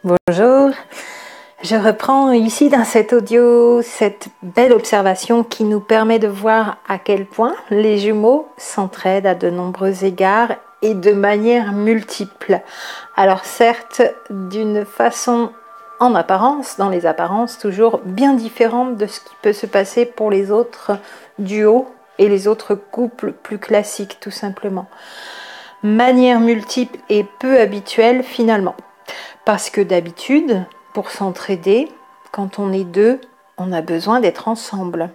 Bonjour, je reprends ici dans cet audio cette belle observation qui nous permet de voir à quel point les jumeaux s'entraident à de nombreux égards et de manière multiple. Alors certes, d'une façon en apparence, dans les apparences toujours bien différente de ce qui peut se passer pour les autres duos et les autres couples plus classiques tout simplement. Manière multiple et peu habituelle finalement. Parce que d'habitude, pour s'entraider, quand on est deux, on a besoin d'être ensemble.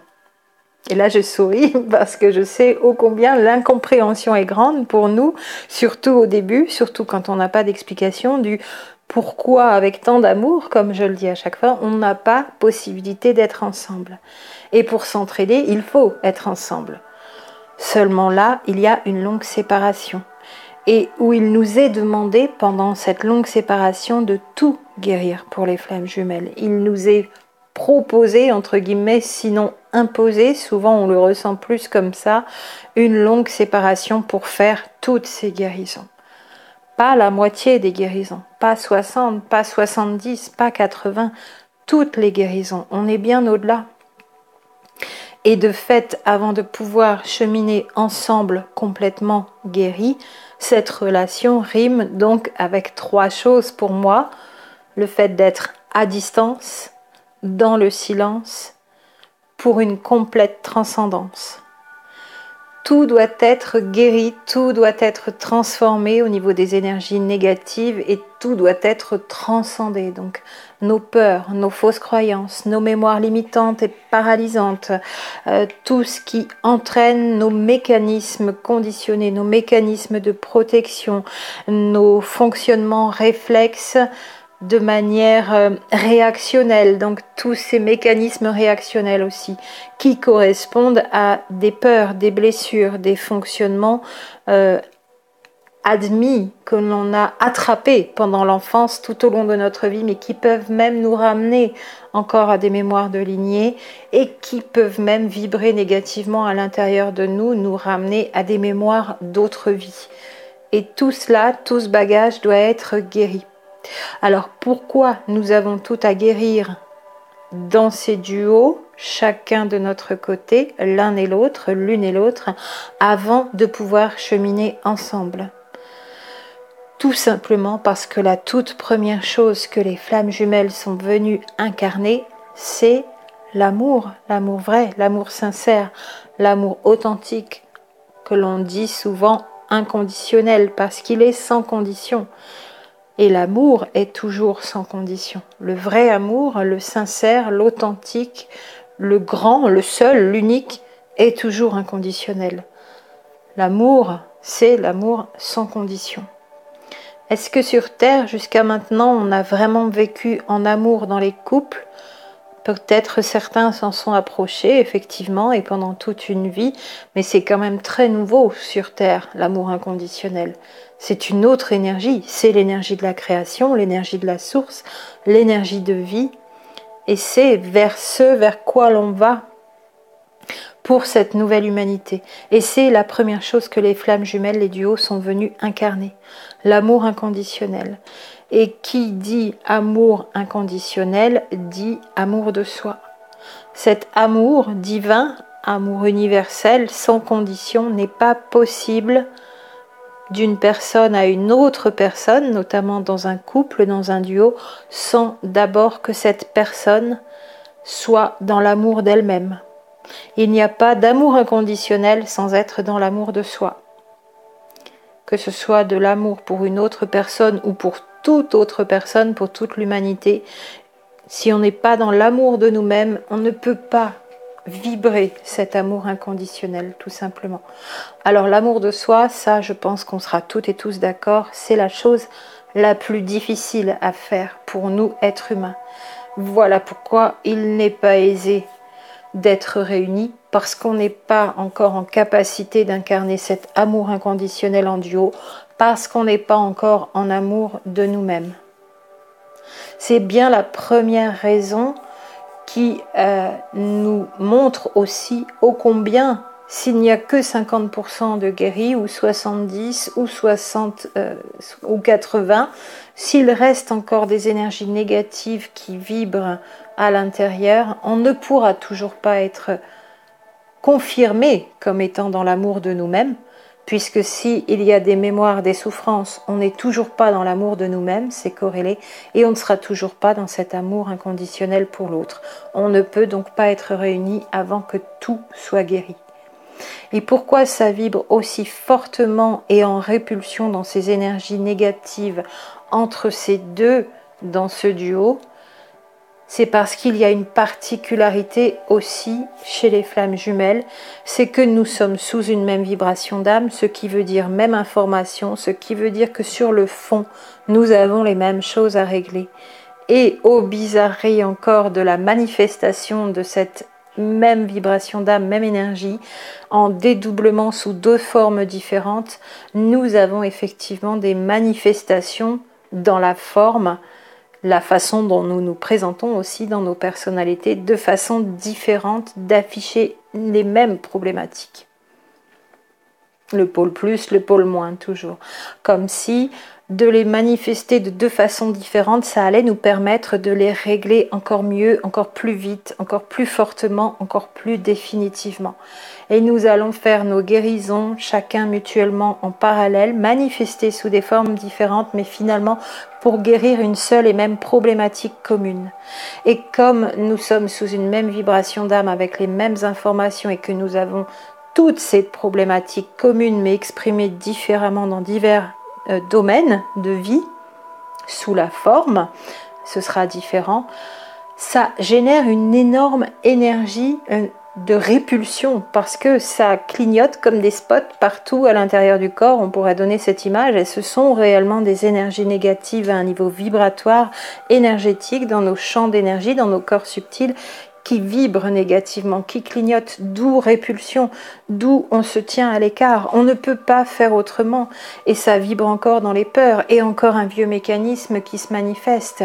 Et là, je souris parce que je sais ô combien l'incompréhension est grande pour nous, surtout au début, surtout quand on n'a pas d'explication du pourquoi, avec tant d'amour, comme je le dis à chaque fois, on n'a pas possibilité d'être ensemble. Et pour s'entraider, il faut être ensemble. Seulement là, il y a une longue séparation. Et où il nous est demandé pendant cette longue séparation de tout guérir pour les flammes jumelles. Il nous est proposé, entre guillemets, sinon imposé, souvent on le ressent plus comme ça, une longue séparation pour faire toutes ces guérisons. Pas la moitié des guérisons, pas 60, pas 70, pas 80, toutes les guérisons, on est bien au-delà. Et de fait, avant de pouvoir cheminer ensemble complètement guéris, cette relation rime donc avec trois choses pour moi. Le fait d'être à distance, dans le silence, pour une complète transcendance. Tout doit être guéri, tout doit être transformé au niveau des énergies négatives et tout doit être transcendé. Donc nos peurs, nos fausses croyances, nos mémoires limitantes et paralysantes, tout ce qui entraîne nos mécanismes conditionnés, nos mécanismes de protection, nos fonctionnements réflexes de manière réactionnelle, donc tous ces mécanismes réactionnels aussi, qui correspondent à des peurs, des blessures, des fonctionnements admis, que l'on a attrapés pendant l'enfance tout au long de notre vie, mais qui peuvent même nous ramener encore à des mémoires de lignée et qui peuvent même vibrer négativement à l'intérieur de nous, nous ramener à des mémoires d'autres vies. Et tout cela, tout ce bagage doit être guéri. Alors pourquoi nous avons tout à guérir dans ces duos, chacun de notre côté, l'un et l'autre, l'une et l'autre, avant de pouvoir cheminer ensemble? Tout simplement parce que la toute première chose que les flammes jumelles sont venues incarner, c'est l'amour, l'amour vrai, l'amour sincère, l'amour authentique, que l'on dit souvent inconditionnel, parce qu'il est sans condition. Et l'amour est toujours sans condition. Le vrai amour, le sincère, l'authentique, le grand, le seul, l'unique, est toujours inconditionnel. L'amour, c'est l'amour sans condition. Est-ce que sur Terre, jusqu'à maintenant, on a vraiment vécu en amour dans les couples ? Peut-être certains s'en sont approchés, effectivement, et pendant toute une vie, mais c'est quand même très nouveau sur Terre, l'amour inconditionnel. C'est une autre énergie, c'est l'énergie de la création, l'énergie de la source, l'énergie de vie, et c'est vers quoi l'on va pour cette nouvelle humanité. Et c'est la première chose que les flammes jumelles, les duos, sont venus incarner, l'amour inconditionnel. Et qui dit amour inconditionnel dit amour de soi. Cet amour divin, amour universel, sans condition, n'est pas possible d'une personne à une autre personne, notamment dans un couple, dans un duo, sans d'abord que cette personne soit dans l'amour d'elle-même. Il n'y a pas d'amour inconditionnel sans être dans l'amour de soi. Que ce soit de l'amour pour une autre personne ou pour toute autre personne, pour toute l'humanité, si on n'est pas dans l'amour de nous-mêmes, on ne peut pas vibrer cet amour inconditionnel, tout simplement. Alors l'amour de soi, ça je pense qu'on sera toutes et tous d'accord, c'est la chose la plus difficile à faire pour nous, êtres humains. Voilà pourquoi il n'est pas aisé d'être réunis, parce qu'on n'est pas encore en capacité d'incarner cet amour inconditionnel en duo, parce qu'on n'est pas encore en amour de nous-mêmes. C'est bien la première raison qui nous montre aussi ô combien s'il n'y a que 50% de guéris, ou 70, ou 60, ou 80, s'il reste encore des énergies négatives qui vibrent à l'intérieur, on ne pourra toujours pas être confirmé comme étant dans l'amour de nous-mêmes, puisque s'il y a des mémoires, des souffrances, on n'est toujours pas dans l'amour de nous-mêmes, c'est corrélé, et on ne sera toujours pas dans cet amour inconditionnel pour l'autre. On ne peut donc pas être réunis avant que tout soit guéri. Et pourquoi ça vibre aussi fortement et en répulsion dans ces énergies négatives entre ces deux dans ce duo? C'est parce qu'il y a une particularité aussi chez les flammes jumelles, c'est que nous sommes sous une même vibration d'âme, ce qui veut dire même information, ce qui veut dire que sur le fond, nous avons les mêmes choses à régler. Et aux bizarreries encore de la manifestation de cette même vibration d'âme, même énergie, en dédoublement sous deux formes différentes, nous avons effectivement des manifestations dans la forme, la façon dont nous nous présentons aussi dans nos personnalités, de façon différente d'afficher les mêmes problématiques. Le pôle plus, le pôle moins, toujours. Comme si de les manifester de deux façons différentes, ça allait nous permettre de les régler encore mieux, encore plus vite, encore plus fortement, encore plus définitivement. Et nous allons faire nos guérisons, chacun mutuellement en parallèle, manifester sous des formes différentes, mais finalement pour guérir une seule et même problématique commune. Et comme nous sommes sous une même vibration d'âme avec les mêmes informations et que nous avons toutes ces problématiques communes mais exprimées différemment dans divers domaines de vie, sous la forme, ce sera différent, ça génère une énorme énergie de répulsion parce que ça clignote comme des spots partout à l'intérieur du corps, on pourrait donner cette image, et ce sont réellement des énergies négatives à un niveau vibratoire, énergétique, dans nos champs d'énergie, dans nos corps subtils, qui vibrent négativement, qui clignotent, d'où répulsion, d'où on se tient à l'écart. On ne peut pas faire autrement. Et ça vibre encore dans les peurs, et encore un vieux mécanisme qui se manifeste.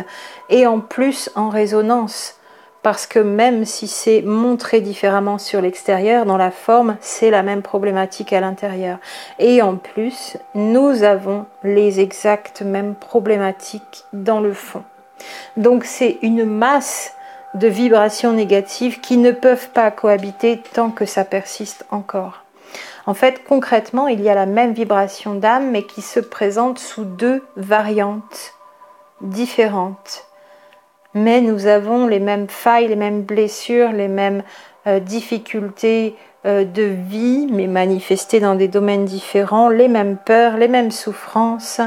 Et en plus en résonance, parce que même si c'est montré différemment sur l'extérieur, dans la forme, c'est la même problématique à l'intérieur. Et en plus, nous avons les exactes mêmes problématiques dans le fond. Donc c'est une masse de vibrations négatives qui ne peuvent pas cohabiter tant que ça persiste encore. En fait, concrètement, il y a la même vibration d'âme, mais qui se présente sous deux variantes différentes. Mais nous avons les mêmes failles, les mêmes blessures, les mêmes difficultés de vie, mais manifestées dans des domaines différents, les mêmes peurs, les mêmes souffrances.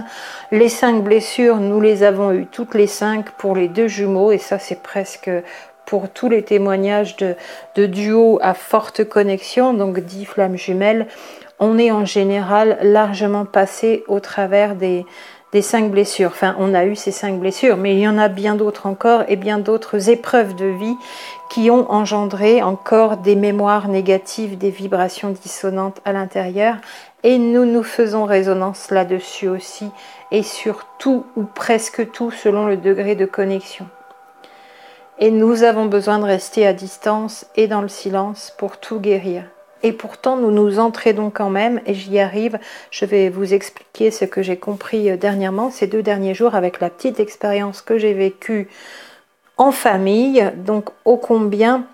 Les 5 blessures, nous les avons eues toutes les 5 pour les 2 jumeaux, et ça c'est presque pour tous les témoignages de duos à forte connexion, donc 10 flammes jumelles. On est en général largement passé au travers des 5 blessures. Enfin, on a eu ces 5 blessures, mais il y en a bien d'autres encore, et bien d'autres épreuves de vie qui ont engendré encore des mémoires négatives, des vibrations dissonantes à l'intérieur, et nous faisons résonance là-dessus aussi, et sur tout ou presque tout selon le degré de connexion. Et nous avons besoin de rester à distance et dans le silence pour tout guérir. Et pourtant, nous nous entraidons quand même, et j'y arrive. Je vais vous expliquer ce que j'ai compris dernièrement, ces 2 derniers jours, avec la petite expérience que j'ai vécue en famille. Donc, ô combien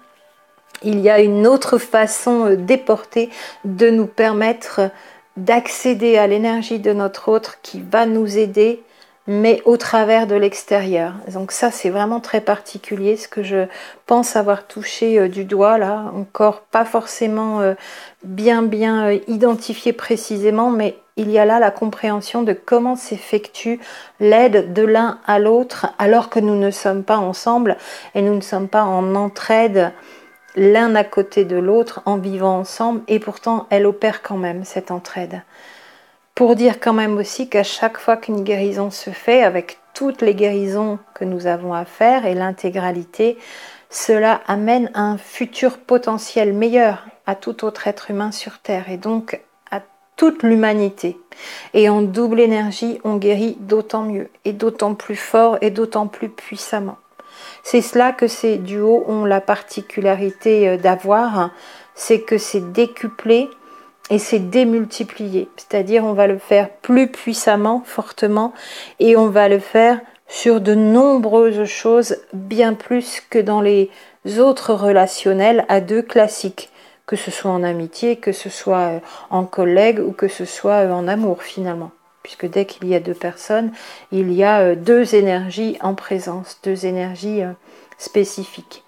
il y a une autre façon déportée de nous permettre d'accéder à l'énergie de notre autre qui va nous aider, mais au travers de l'extérieur. Donc ça, c'est vraiment très particulier, ce que je pense avoir touché du doigt, là, encore pas forcément bien identifié précisément, mais il y a là la compréhension de comment s'effectue l'aide de l'un à l'autre, alors que nous ne sommes pas ensemble, et nous ne sommes pas en entraide l'un à côté de l'autre, en vivant ensemble, et pourtant elle opère quand même, cette entraide. Pour dire quand même aussi qu'à chaque fois qu'une guérison se fait, avec toutes les guérisons que nous avons à faire et l'intégralité, cela amène un futur potentiel meilleur à tout autre être humain sur Terre, et donc à toute l'humanité. Et en double énergie, on guérit d'autant mieux, et d'autant plus fort, et d'autant plus puissamment. C'est cela que ces duos ont la particularité d'avoir, c'est que c'est décuplé et c'est démultiplié. C'est-à-dire on va le faire plus puissamment, fortement, et on va le faire sur de nombreuses choses, bien plus que dans les autres relationnels à deux classiques, que ce soit en amitié, que ce soit en collègue ou que ce soit en amour finalement. Puisque dès qu'il y a deux personnes, il y a deux énergies en présence, deux énergies spécifiques.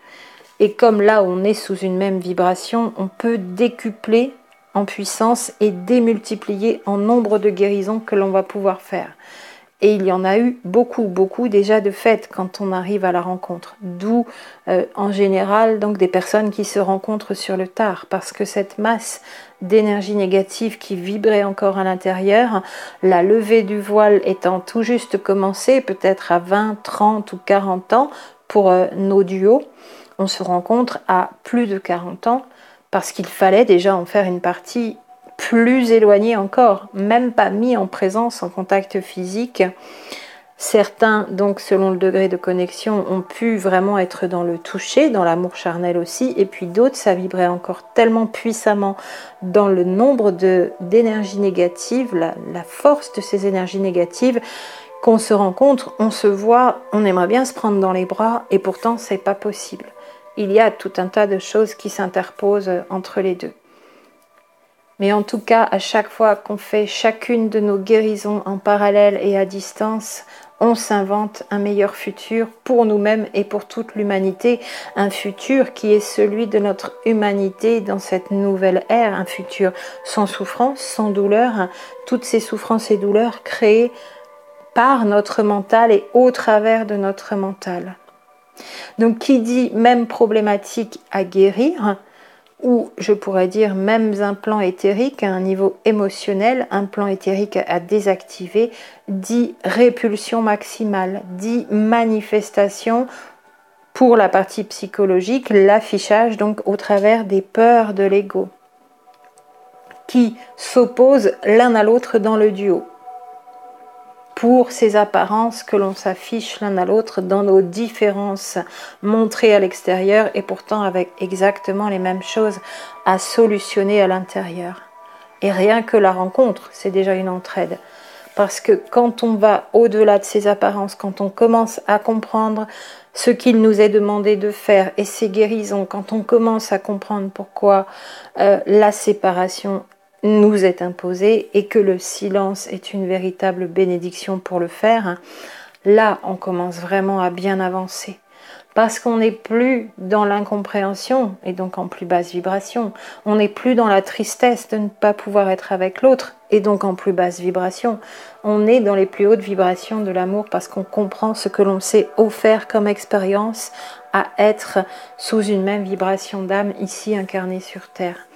Et comme là on est sous une même vibration, on peut décupler en puissance et démultiplier en nombre de guérisons que l'on va pouvoir faire. Et il y en a eu beaucoup déjà de fait quand on arrive à la rencontre. D'où en général donc des personnes qui se rencontrent sur le tard, parce que cette masse d'énergie négative qui vibrait encore à l'intérieur, la levée du voile étant tout juste commencée, peut-être à 20, 30 ou 40 ans pour nos duos, on se rencontre à plus de 40 ans parce qu'il fallait déjà en faire une partie plus éloignés encore, même pas mis en présence, en contact physique. Certains, donc selon le degré de connexion, ont pu vraiment être dans le toucher, dans l'amour charnel aussi, et puis d'autres, ça vibrait encore tellement puissamment dans le nombre d'énergies négatives, la force de ces énergies négatives, qu'on se rencontre, on se voit, on aimerait bien se prendre dans les bras, et pourtant c'est pas possible. Il y a tout un tas de choses qui s'interposent entre les deux. Mais en tout cas, à chaque fois qu'on fait chacune de nos guérisons en parallèle et à distance, on s'invente un meilleur futur pour nous-mêmes et pour toute l'humanité. Un futur qui est celui de notre humanité dans cette nouvelle ère. Un futur sans souffrance, sans douleur. Toutes ces souffrances et douleurs créées par notre mental et au travers de notre mental. Donc qui dit même problématique à guérir, ou je pourrais dire même un plan éthérique à un niveau émotionnel, un plan éthérique à désactiver, dit répulsion maximale, dit manifestation pour la partie psychologique, l'affichage donc au travers des peurs de l'ego, qui s'opposent l'un à l'autre dans le duo, pour ces apparences que l'on s'affiche l'un à l'autre dans nos différences montrées à l'extérieur et pourtant avec exactement les mêmes choses à solutionner à l'intérieur. Et rien que la rencontre, c'est déjà une entraide. Parce que quand on va au-delà de ces apparences, quand on commence à comprendre ce qu'il nous est demandé de faire et ces guérisons, quand on commence à comprendre pourquoi la séparation nous est imposé et que le silence est une véritable bénédiction pour le faire, là on commence vraiment à bien avancer. Parce qu'on n'est plus dans l'incompréhension et donc en plus basse vibration. On n'est plus dans la tristesse de ne pas pouvoir être avec l'autre et donc en plus basse vibration. On est dans les plus hautes vibrations de l'amour parce qu'on comprend ce que l'on s'est offert comme expérience à être sous une même vibration d'âme ici incarnée sur Terre.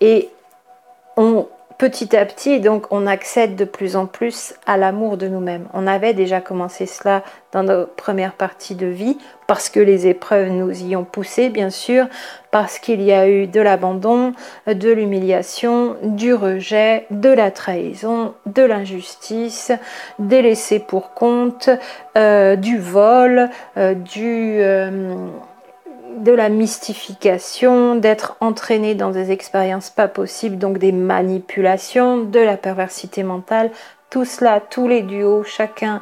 Et petit à petit, donc, on accède de plus en plus à l'amour de nous-mêmes. On avait déjà commencé cela dans nos premières parties de vie, parce que les épreuves nous y ont poussé, bien sûr, parce qu'il y a eu de l'abandon, de l'humiliation, du rejet, de la trahison, de l'injustice, des laissés pour compte, du vol, de la mystification, d'être entraîné dans des expériences pas possibles, donc des manipulations, de la perversité mentale. Tout cela, tous les duos, chacune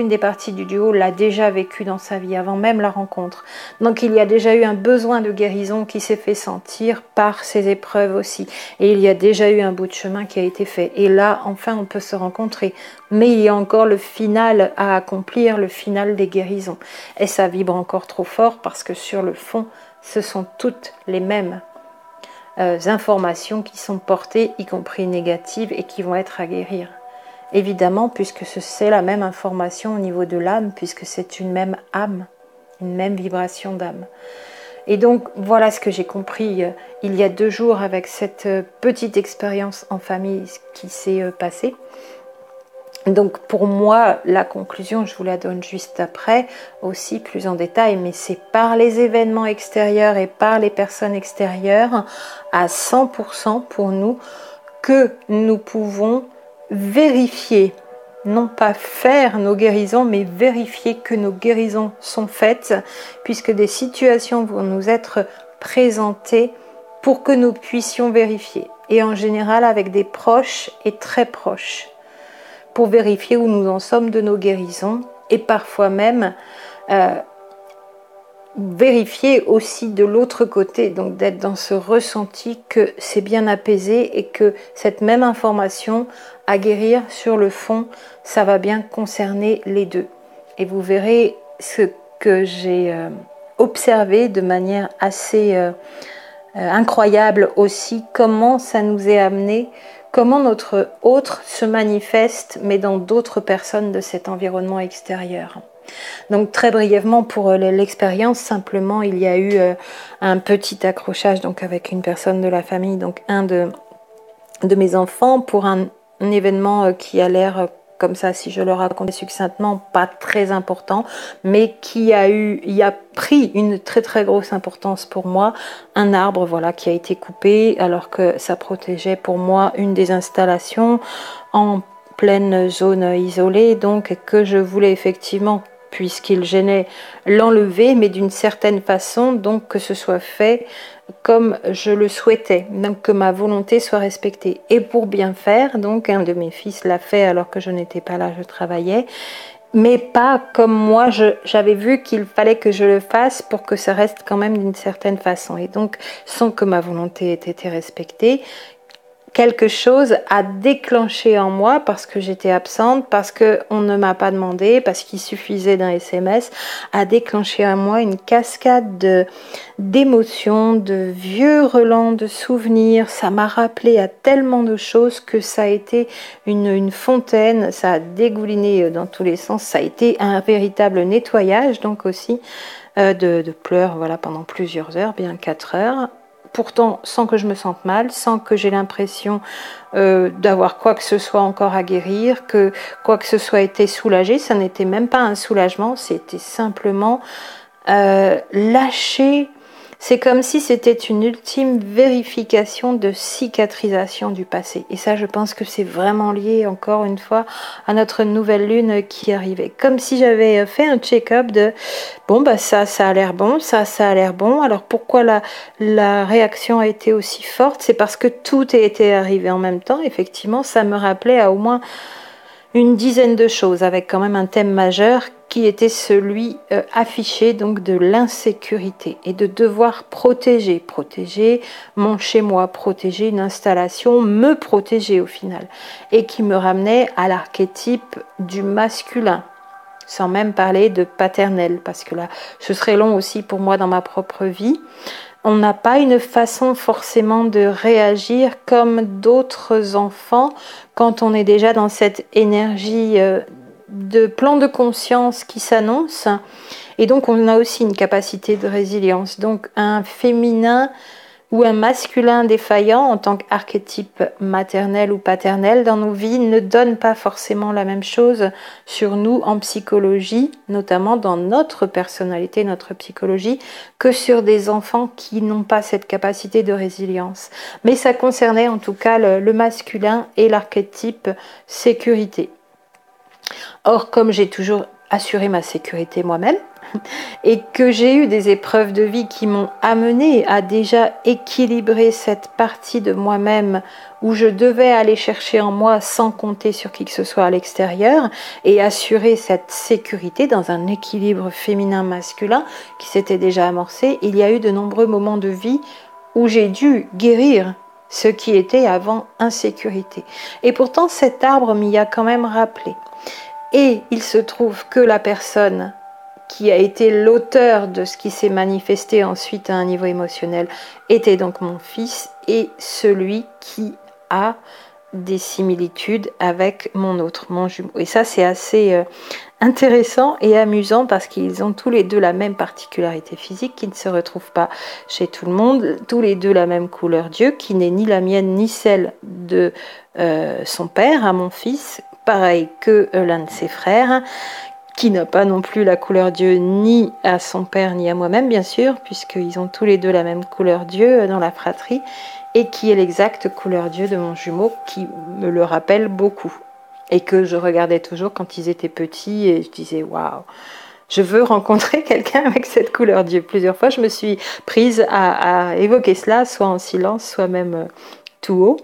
des parties du duo l'a déjà vécu dans sa vie, avant même la rencontre. Donc il y a déjà eu un besoin de guérison qui s'est fait sentir par ces épreuves aussi. Et il y a déjà eu un bout de chemin qui a été fait. Et là, enfin, on peut se rencontrer. Mais il y a encore le final à accomplir, le final des guérisons. Et ça vibre encore trop fort parce que sur le fond, ce sont toutes les mêmes informations qui sont portées, y compris négatives, et qui vont être à guérir. Évidemment, puisque c'est la même information au niveau de l'âme, puisque c'est une même âme, une même vibration d'âme. Et donc, voilà ce que j'ai compris il y a 2 jours avec cette petite expérience en famille qui s'est passée. Donc, pour moi, la conclusion, je vous la donne juste après, aussi plus en détail, mais c'est par les événements extérieurs et par les personnes extérieures, à 100% pour nous, que nous pouvons vérifier, non pas faire nos guérisons, mais vérifier que nos guérisons sont faites, puisque des situations vont nous être présentées pour que nous puissions vérifier. Et en général avec des proches et très proches, pour vérifier où nous en sommes de nos guérisons et parfois même vérifier aussi de l'autre côté, donc d'être dans ce ressenti que c'est bien apaisé et que cette même information à guérir sur le fond, ça va bien concerner les deux. Et vous verrez ce que j'ai observé de manière assez incroyable aussi, comment ça nous est amené, comment notre autre se manifeste, mais dans d'autres personnes de cet environnement extérieur. Donc très brièvement pour l'expérience, simplement il y a eu un petit accrochage donc avec une personne de la famille, donc un de mes enfants, pour un événement qui a l'air comme ça, si je le raconte succinctement, pas très important, mais qui a pris une très très grosse importance pour moi. Un arbre, voilà, qui a été coupé alors que ça protégeait pour moi une des installations en pleine zone isolée, donc que je voulais effectivement, puisqu'il gênait, l'enlever, mais d'une certaine façon, donc que ce soit fait comme je le souhaitais, donc que ma volonté soit respectée. Et pour bien faire, donc un de mes fils l'a fait alors que je n'étais pas là, je travaillais, mais pas comme moi j'avais vu qu'il fallait que je le fasse pour que ça reste quand même d'une certaine façon. Et donc, sans que ma volonté ait été respectée, quelque chose a déclenché en moi parce que j'étais absente, parce qu'on ne m'a pas demandé, parce qu'il suffisait d'un SMS, a déclenché en moi une cascade d'émotions, de vieux relents, de souvenirs. Ça m'a rappelé à tellement de choses que ça a été une fontaine, ça a dégouliné dans tous les sens, ça a été un véritable nettoyage donc aussi de pleurs, voilà, pendant plusieurs heures, bien 4 heures. Pourtant, sans que je me sente mal, sans que j'ai l'impression d'avoir quoi que ce soit encore à guérir, que quoi que ce soit été soulagé, ça n'était même pas un soulagement, c'était simplement lâcher. C'est comme si c'était une ultime vérification de cicatrisation du passé. Et ça, je pense que c'est vraiment lié, encore une fois, à notre nouvelle lune qui arrivait. Comme si j'avais fait un check-up de bon, bah ça a l'air bon, ça a l'air bon. Alors pourquoi la réaction a été aussi forte? C'est parce que tout était arrivé en même temps. Effectivement, ça me rappelait à au moins une dizaine de choses, avec quand même un thème majeur qui était celui affiché donc de l'insécurité et de devoir protéger mon chez-moi, protéger une installation, me protéger au final, et qui me ramenait à l'archétype du masculin, sans même parler de paternel, parce que là, ce serait long aussi pour moi dans ma propre vie. On n'a pas une façon forcément de réagir comme d'autres enfants quand on est déjà dans cette énergie de plan de conscience qui s'annonce. Et donc on a aussi une capacité de résilience. Donc un féminin ou un masculin défaillant en tant qu'archétype maternel ou paternel dans nos vies ne donne pas forcément la même chose sur nous en psychologie, notamment dans notre personnalité, notre psychologie, que sur des enfants qui n'ont pas cette capacité de résilience. Mais ça concernait en tout cas le masculin et l'archétype sécurité. Or, comme j'ai toujours assuré ma sécurité moi-même, et que j'ai eu des épreuves de vie qui m'ont amené à déjà équilibrer cette partie de moi-même où je devais aller chercher en moi sans compter sur qui que ce soit à l'extérieur et assurer cette sécurité dans un équilibre féminin-masculin qui s'était déjà amorcé, il y a eu de nombreux moments de vie où j'ai dû guérir ce qui était avant insécurité. Et pourtant cet arbre m'y a quand même rappelé. Et il se trouve que la personne qui a été l'auteur de ce qui s'est manifesté ensuite à un niveau émotionnel était donc mon fils et celui qui a des similitudes avec mon jumeau. Et ça, c'est assez intéressant et amusant parce qu'ils ont tous les deux la même particularité physique qui ne se retrouve pas chez tout le monde, tous les deux la même couleur d'yeux qui n'est ni la mienne ni celle de son père à mon fils, pareil que l'un de ses frères, qui n'a pas non plus la couleur d'yeux ni à son père ni à moi-même bien sûr, puisqu'ils ont tous les deux la même couleur d'yeux dans la fratrie, et qui est l'exacte couleur d'yeux de mon jumeau qui me le rappelle beaucoup, et que je regardais toujours quand ils étaient petits et je disais waouh, Je veux rencontrer quelqu'un avec cette couleur d'yeux. Plusieurs fois, je me suis prise à évoquer cela, soit en silence, soit même tout haut.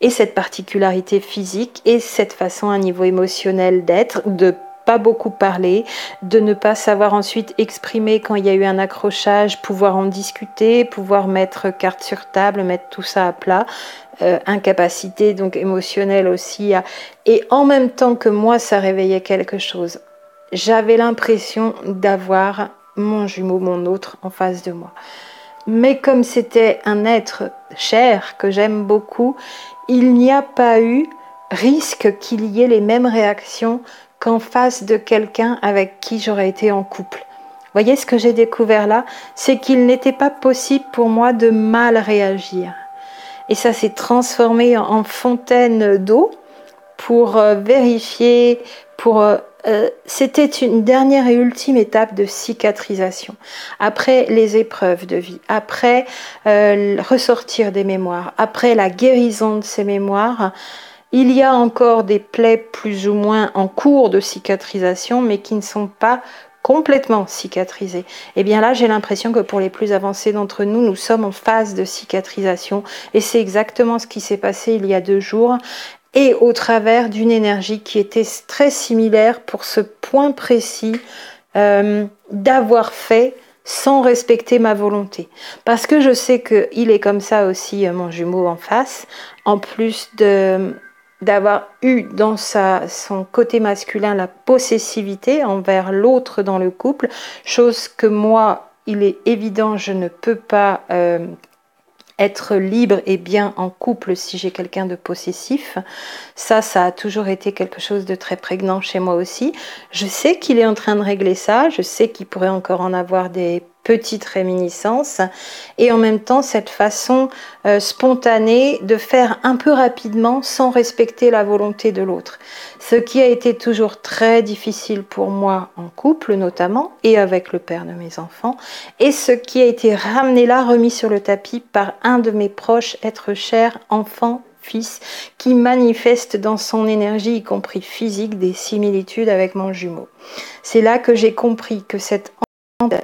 Et cette particularité physique et cette façon à niveau émotionnel d'être, de pas beaucoup parler, de ne pas savoir ensuite exprimer quand il y a eu un accrochage, pouvoir en discuter, pouvoir mettre carte sur table, mettre tout ça à plat, incapacité donc émotionnelle aussi. Et en même temps que moi, ça réveillait quelque chose. J'avais l'impression d'avoir mon jumeau, mon autre, en face de moi. Mais comme c'était un être cher, que j'aime beaucoup, il n'y a pas eu risque qu'il y ait les mêmes réactions qu'en face de quelqu'un avec qui j'aurais été en couple. Vous voyez ce que j'ai découvert là? C'est qu'il n'était pas possible pour moi de mal réagir. Et ça s'est transformé en fontaine d'eau pour vérifier, c'était une dernière et ultime étape de cicatrisation. Après les épreuves de vie, après ressortir des mémoires, après la guérison de ces mémoires, il y a encore des plaies plus ou moins en cours de cicatrisation, mais qui ne sont pas complètement cicatrisées. Et bien là, j'ai l'impression que pour les plus avancés d'entre nous, nous sommes en phase de cicatrisation. Et c'est exactement ce qui s'est passé il y a 2 jours. Et au travers d'une énergie qui était très similaire pour ce point précis d'avoir fait sans respecter ma volonté. Parce que je sais qu'il est comme ça aussi, mon jumeau en face, en plus d'avoir eu dans son côté masculin la possessivité envers l'autre dans le couple, chose que moi, il est évident, je ne peux pas être libre et bien en couple si j'ai quelqu'un de possessif. Ça a toujours été quelque chose de très prégnant chez moi aussi. Je sais qu'il est en train de régler ça, je sais qu'il pourrait encore en avoir des petites réminiscences, et en même temps cette façon spontanée de faire un peu rapidement sans respecter la volonté de l'autre. Ce qui a été toujours très difficile pour moi en couple notamment, et avec le père de mes enfants, et ce qui a été ramené là, remis sur le tapis par un de mes proches êtres chers, enfant, fils, qui manifeste dans son énergie, y compris physique, des similitudes avec mon jumeau. C'est là que j'ai compris que cette enfant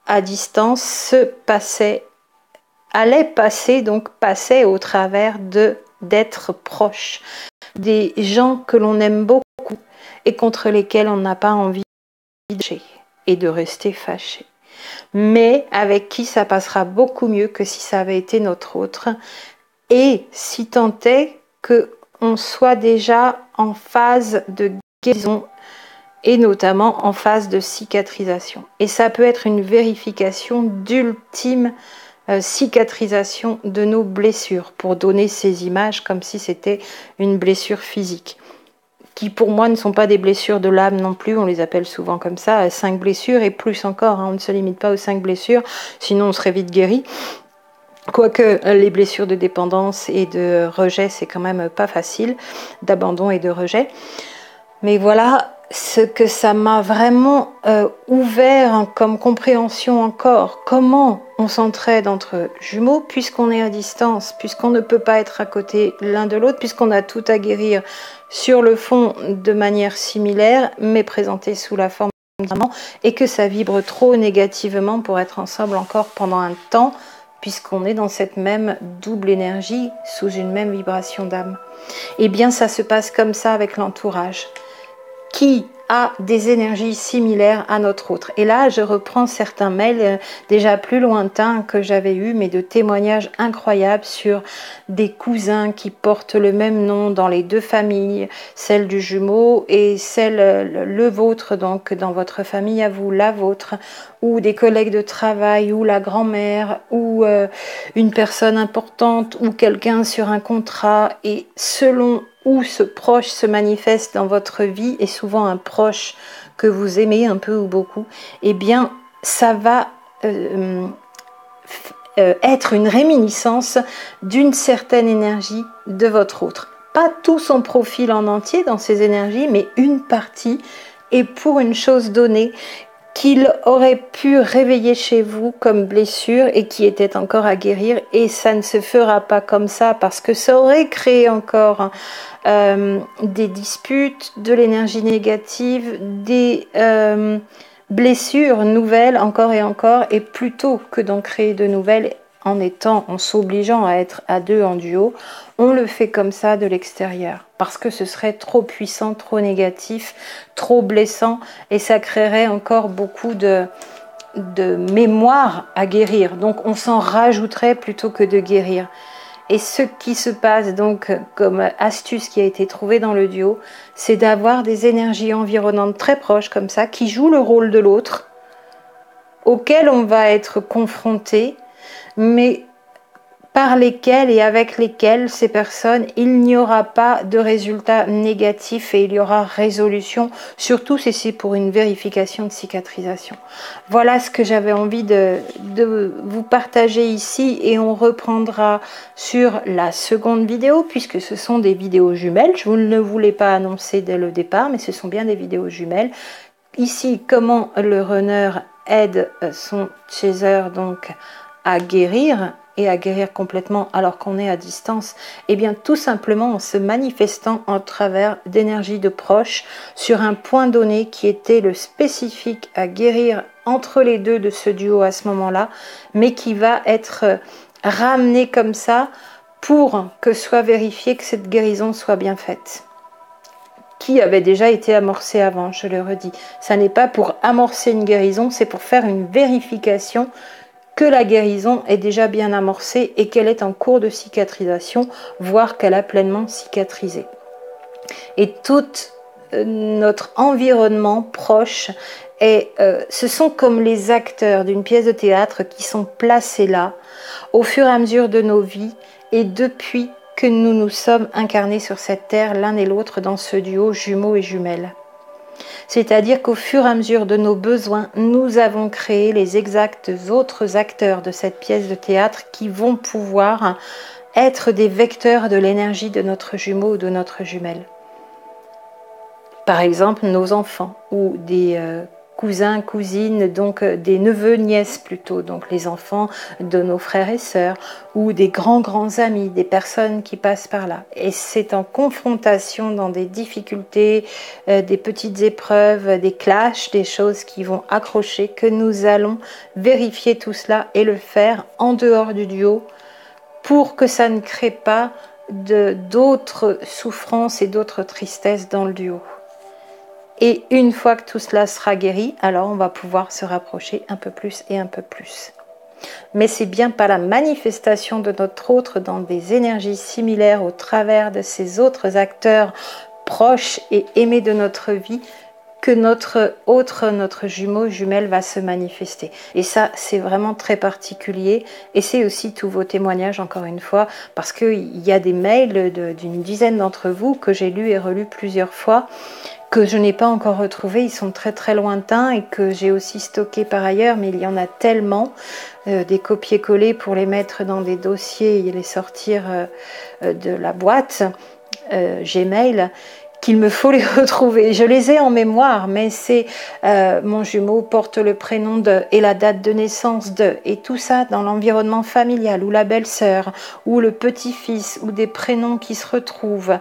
à distance passait au travers d'être proche, des gens que l'on aime beaucoup et contre lesquels on n'a pas envie de fâcher et de rester fâché, mais avec qui ça passera beaucoup mieux que si ça avait été notre autre, et si tant est qu'on soit déjà en phase de guérison et notamment en phase de cicatrisation. Et ça peut être une vérification d'ultime cicatrisation de nos blessures, pour donner ces images comme si c'était une blessure physique, qui pour moi ne sont pas des blessures de l'âme non plus, on les appelle souvent comme ça, 5 blessures et plus encore, on ne se limite pas aux 5 blessures, sinon on serait vite guéri. Quoique les blessures de dépendance et de rejet, c'est quand même pas facile, d'abandon et de rejet. Mais voilà ce que ça m'a vraiment ouvert comme compréhension encore. Comment on s'entraide entre jumeaux puisqu'on est à distance, puisqu'on ne peut pas être à côté l'un de l'autre, puisqu'on a tout à guérir sur le fond de manière similaire, mais présenté sous la forme d'amant, et que ça vibre trop négativement pour être ensemble encore pendant un temps, puisqu'on est dans cette même double énergie, sous une même vibration d'âme. Eh bien, ça se passe comme ça avec l'entourage, qui a des énergies similaires à notre autre. Et là, je reprends certains mails déjà plus lointains que j'avais eus, mais de témoignages incroyables sur des cousins qui portent le même nom dans les 2 familles, celle du jumeau et celle, le vôtre, donc dans votre famille à vous, la vôtre, ou des collègues de travail, ou la grand-mère, ou une personne importante, ou quelqu'un sur un contrat, et selon où ce proche se manifeste dans votre vie, et souvent un proche que vous aimez un peu ou beaucoup, eh bien, ça va être une réminiscence d'une certaine énergie de votre autre. Pas tout son profil en entier dans ces énergies, mais une partie, et pour une chose donnée, qu'il aurait pu réveiller chez vous comme blessure et qui était encore à guérir, et ça ne se fera pas comme ça parce que ça aurait créé encore des disputes, de l'énergie négative, blessures nouvelles encore et encore, et plutôt que d'en créer de nouvelles en s'obligeant à être à deux en duo, on le fait comme ça de l'extérieur, parce que ce serait trop puissant, trop négatif, trop blessant, et ça créerait encore beaucoup de mémoire à guérir. Donc on s'en rajouterait plutôt que de guérir. Et ce qui se passe donc comme astuce qui a été trouvée dans le duo, c'est d'avoir des énergies environnantes très proches comme ça, qui jouent le rôle de l'autre, auquel on va être confronté, mais par lesquelles et avec lesquelles ces personnes, il n'y aura pas de résultat négatif et il y aura résolution, surtout si c'est pour une vérification de cicatrisation. Voilà ce que j'avais envie de vous partager ici, et on reprendra sur la seconde vidéo, puisque ce sont des vidéos jumelles. Je ne vous l'ai pas annoncé dès le départ, mais ce sont bien des vidéos jumelles. Ici, comment le runner aide son chaser donc à guérir, et à guérir complètement alors qu'on est à distance. Eh bien tout simplement en se manifestant en travers d'énergie de proche sur un point donné qui était le spécifique à guérir entre les deux de ce duo à ce moment-là, mais qui va être ramené comme ça pour que soit vérifié que cette guérison soit bien faite, qui avait déjà été amorcée avant, je le redis. Ça n'est pas pour amorcer une guérison, c'est pour faire une vérification que la guérison est déjà bien amorcée et qu'elle est en cours de cicatrisation, voire qu'elle a pleinement cicatrisé. Et tout notre environnement proche, ce sont comme les acteurs d'une pièce de théâtre qui sont placés là au fur et à mesure de nos vies, et depuis que nous nous sommes incarnés sur cette terre l'un et l'autre dans ce duo jumeaux et jumelles. C'est-à-dire qu'au fur et à mesure de nos besoins, nous avons créé les exacts autres acteurs de cette pièce de théâtre qui vont pouvoir être des vecteurs de l'énergie de notre jumeau ou de notre jumelle. Par exemple, nos enfants ou des cousins, cousines, donc des neveux, nièces plutôt, donc les enfants de nos frères et sœurs, ou des grands amis, des personnes qui passent par là. Et c'est en confrontation dans des difficultés, des petites épreuves, des clashs, des choses qui vont accrocher, que nous allons vérifier tout cela et le faire en dehors du duo, pour que ça ne crée pas d'autres souffrances et d'autres tristesses dans le duo. Et une fois que tout cela sera guéri, alors on va pouvoir se rapprocher un peu plus et un peu plus. Mais c'est bien par la manifestation de notre autre dans des énergies similaires au travers de ces autres acteurs proches et aimés de notre vie que notre jumeau, jumelle va se manifester. Et ça, c'est vraiment très particulier. Et c'est aussi tous vos témoignages, encore une fois, parce qu'il y a des mails d'une dizaine d'entre vous que j'ai lus et relus plusieurs fois, que je n'ai pas encore retrouvés, ils sont très lointains et que j'ai aussi stockés par ailleurs, mais il y en a tellement, des copier-coller pour les mettre dans des dossiers et les sortir de la boîte Gmail, qu'il me faut les retrouver. Je les ai en mémoire, mais c'est mon jumeau porte le prénom de et la date de naissance de, et tout ça dans l'environnement familial, ou la belle-sœur, ou le petit-fils, ou des prénoms qui se retrouvent.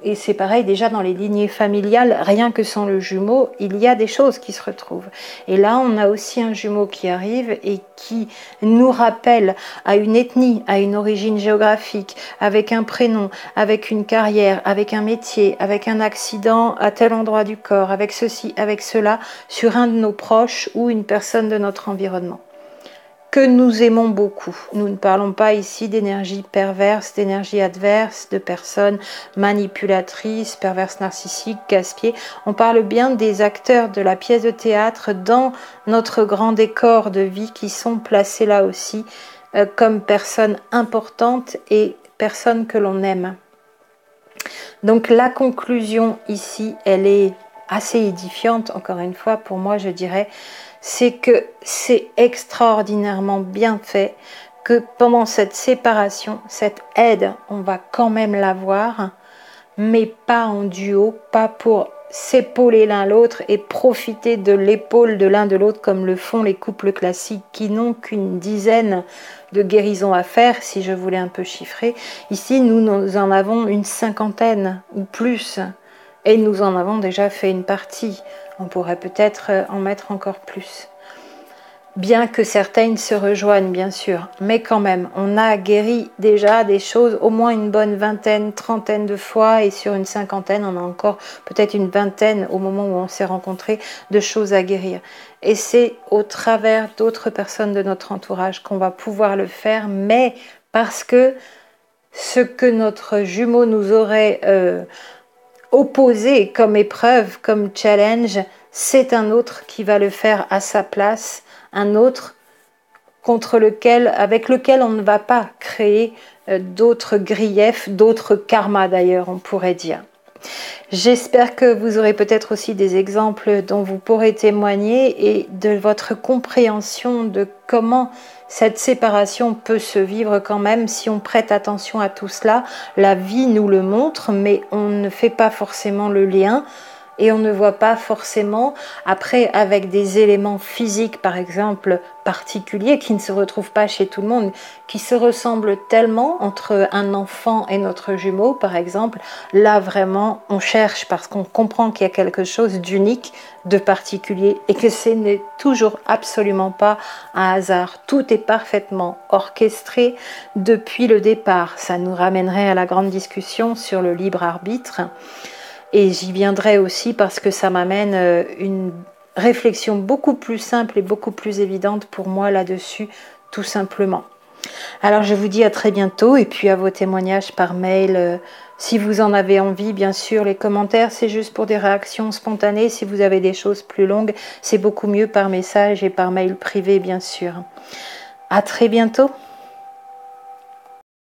Et c'est pareil déjà dans les lignées familiales, rien que sans le jumeau, il y a des choses qui se retrouvent. Et là, on a aussi un jumeau qui arrive et qui nous rappelle à une ethnie, à une origine géographique, avec un prénom, avec une carrière, avec un métier, avec un accident à tel endroit du corps, avec ceci, avec cela, sur un de nos proches ou une personne de notre environnement, que nous aimons beaucoup. Nous ne parlons pas ici d'énergie perverse, d'énergie adverse, de personnes manipulatrices, perverses narcissiques, casse-pieds. On parle bien des acteurs de la pièce de théâtre dans notre grand décor de vie qui sont placés là aussi comme personnes importantes et personnes que l'on aime. Donc la conclusion ici, elle est assez édifiante, encore une fois, pour moi je dirais, c'est que c'est extraordinairement bien fait, que pendant cette séparation, cette aide, on va quand même l'avoir, mais pas en duo, pas pour s'épauler l'un l'autre et profiter de l'épaule de l'un de l'autre comme le font les couples classiques qui n'ont qu'une dizaine de guérisons à faire, si je voulais un peu chiffrer. Ici, nous en avons une cinquantaine ou plus, et nous en avons déjà fait une partie On pourrait peut-être en mettre encore plus. Bien que certaines se rejoignent, bien sûr, mais quand même, on a guéri déjà des choses au moins une bonne vingtaine, trentaine de fois, et sur une cinquantaine, on a encore peut-être une vingtaine au moment où on s'est rencontrés de choses à guérir. Et c'est au travers d'autres personnes de notre entourage qu'on va pouvoir le faire, mais parce que ce que notre jumeau nous aurait opposé comme épreuve, comme challenge, c'est un autre qui va le faire à sa place, un autre avec lequel on ne va pas créer d'autres griefs, d'autres karmas d'ailleurs, on pourrait dire. J'espère que vous aurez peut-être aussi des exemples dont vous pourrez témoigner et de votre compréhension de comment cette séparation peut se vivre quand même si on prête attention à tout cela. La vie nous le montre, mais on ne fait pas forcément le lien. Et on ne voit pas forcément, après avec des éléments physiques par exemple particuliers qui ne se retrouvent pas chez tout le monde, qui se ressemblent tellement entre un enfant et notre jumeau par exemple, là vraiment on cherche parce qu'on comprend qu'il y a quelque chose d'unique, de particulier et que ce n'est toujours absolument pas un hasard. Tout est parfaitement orchestré depuis le départ. Ça nous ramènerait à la grande discussion sur le libre arbitre. Et j'y viendrai aussi parce que ça m'amène une réflexion beaucoup plus simple et beaucoup plus évidente pour moi là-dessus, tout simplement. Alors je vous dis à très bientôt et puis à vos témoignages par mail. Si vous en avez envie, bien sûr, les commentaires, c'est juste pour des réactions spontanées. Si vous avez des choses plus longues, c'est beaucoup mieux par message et par mail privé, bien sûr. À très bientôt.